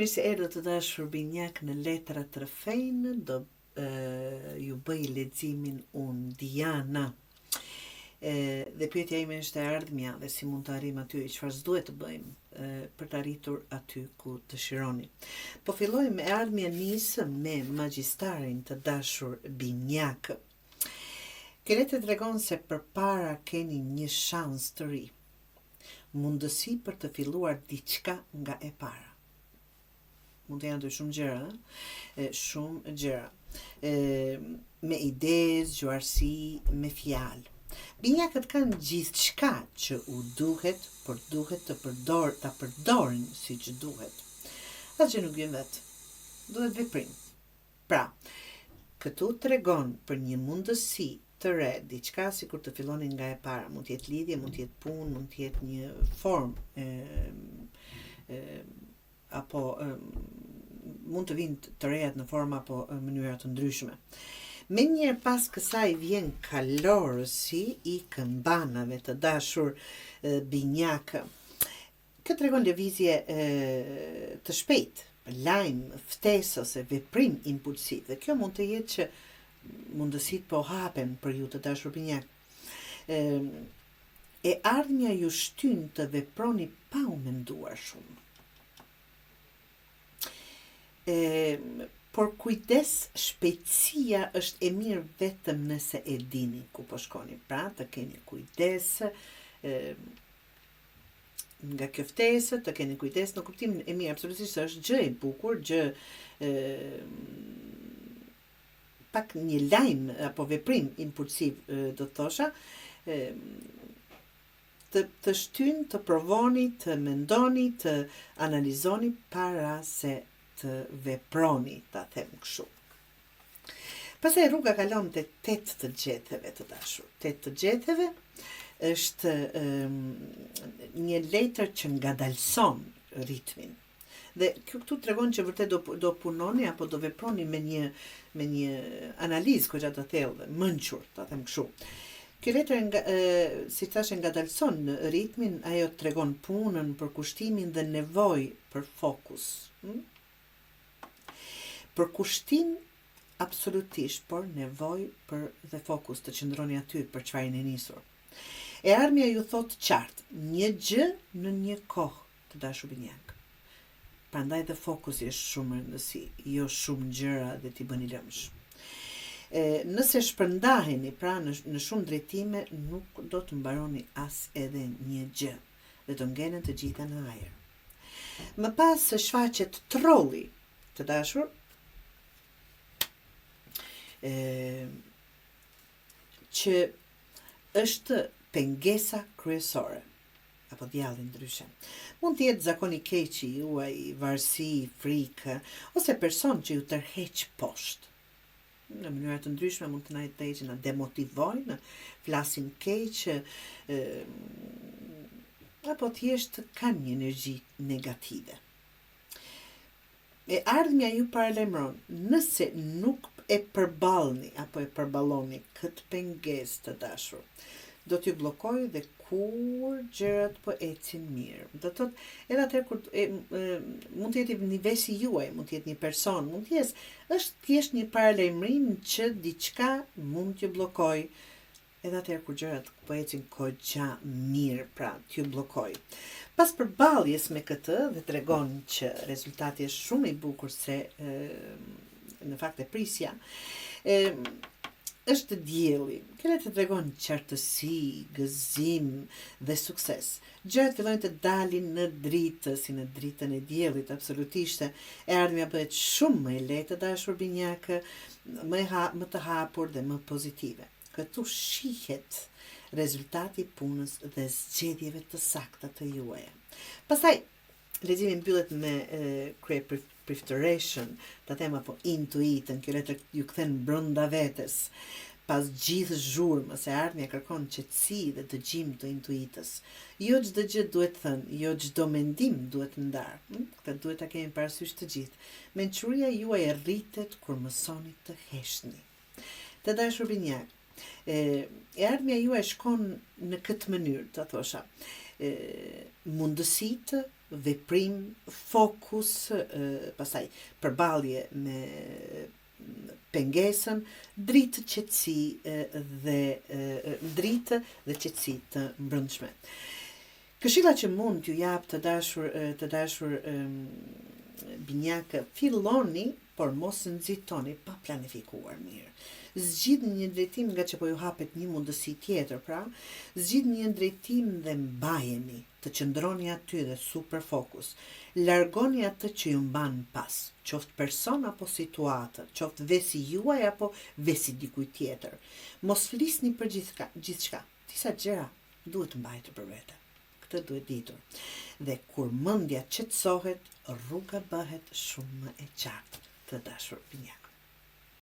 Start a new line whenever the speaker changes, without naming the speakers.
Mirë se erdhët të dashur binjak në letra të rrëfejnë, do ju bëj leximin unë Diana. Dhe pyetja ime është e ardhmja dhe si mund të arrim aty, çfarë s'duhet të bëjmë për të arritur aty ku dëshironi. Po fillojmë me ardhmja, nisëm me magjistarin të dashur binjak. Kjo letë tregon se përpara keni një shans të ri, mundësi për të filluar diçka nga e para. Mund të janë të shumë gjëra, me ide, zgjuarsi, me fjalë. Binjakët kanë gjithçka që u duhet, por duhet ta përdorin siç duhet. Asgjë nuk vjen vetë. Duhet veprim. Pra, këtu tregon për një mundësi të re, diçka sikur të filloni nga e para. Mund të jetë lidhje, mund të jetë punë, mund të jetë një formë apo mund të vinë të rejat në forma apo mënyra të ndryshme. Me njërë pas kësaj vjen kalorësi i këmbanave të dashur binjakë. Kjo tregon lëvizje të shpejt, lajm, ftesë ose veprim impulsiv. Dhe kjo mund të jetë që mundësit po hapen për ju të dashur binjak. E ardhmja ju shtyn të veproni pa u menduar shumë. Por kujdes, shpejtësia është e mirë vetëm nëse e dini ku po shkoni. Pra, të keni kujdes nga kjo ftesë, të keni kujdes në kuptimin e mirë, absolutisht është gjë e bukur, gjë pak një lajm apo veprim impulsiv do të thosha, të shtyn, të provoni, të mendoni, të analizoni para se të veproni, ta them kështu. Pastaj rruga kalon te 8 të gjetheve të dashur. 8 të gjetheve është një letër që ngadalson ritmin. Dhe këtu tregon që vërtet do punoni apo do veproni me një analizë goxha të thellë, mençur, ta them kështu. Kjo letër, si thashë, ngadalson ritmin, ajo tregon punën, përkushtimin dhe nevojë për fokus. Përkushtim absolutisht, por nevojë për dhe fokus të qëndroni aty për çfarë jeni nisur. E ardhmja ju thot qartë, një gjë në një kohë të dashur binjak. Prandaj dhe fokusi është shumë rëndësi, jo shumë gjëra dhe t'i bëni lëmsh. Nëse shpërndaheni pra në shumë drejtime, nuk do të mbaroni as edhe një gjë dhe do ngelen të gjitha në ajër. Më pas shfaqet trolli të dashur, që është pengesa kryesore apo djalli ndryshe. Mund të jetë zakoni keq i juaj, varësi, frikë, ose person që ju tërheq poshtë. Në mënyra të ndryshme mund të na demotivojnë, flasin keq, apo thjesht kanë një energji negative. E ardhmja ju paralajmëron, nëse nuk e përballni apo e përballoni këtë pengesë të dashur, do t'ju bllokojë dhe kur gjërat po ecin mirë. Do thotë, edhe atëherë kur mund të jetë nivesi juaj, mund të jetë një person, mund të jetë, është thjesht një paralajmërim që diçka mund t'ju bllokojë, edhe atëherë kur gjërat po ecin goxha mirë, pra t'ju bllokojë. Pas përballjes me këtë dhe tregon që rezultati është shumë i bukur se në fakt e prisja, është dielli. Kjo të tregon qartësi, gëzim dhe sukses. Gjërat fillojnë të dalin në dritë, si në dritën e diellit, absolutisht. E ardhmja bëhet shumë më e lehtë dashur binjakë, më të hapur dhe më pozitive. Këtu shihet rezultati punës dhe zgjedhjeve të sakta të juaja. Pastaj, leximi mbyllet me kryepriftëreshën, ta them apo intuitën, kjo letër ju kthen brenda vetes. Pas gjithë zhurmës, e ardhmja kërkon qetësi dhe dëgjim të intuitës. Jo çdo gjë duhet thënë, jo çdo mendim duhet ndarë. Këtë duhet ta kemi parasysh të gjithë. Mençuria juaj rritet kur mësoni të heshni. Të dashur binjak, e ardhmja juaj shkon në këtë mënyrë, të thosha, mundësitë veprim, fokus, pastaj përballje me pengesën, dritë, qetësi dhe qetësi të brendshme. Këshilla që mund t'ju jap të dashur binjakë, filloni, por mos nxitoni pa planifikuar mirë. Zgjidhni një drejtim nga që po ju hapet një mundësi tjetër, pra, zgjidhni një drejtim dhe mbajeni, të qëndroni aty dhe super fokus. Largoni atë që ju mban pas, qoftë person apo situatë, qoftë vesi juaj apo vesi dikujt tjetër. Mos flisni për gjithçka. Disa gjëra duhet të mbajtur për vete. Këtë duhet ditur. Dhe kur mendja qetësohet, rruga bëhet shumë më e qartë, të dashur binjakë.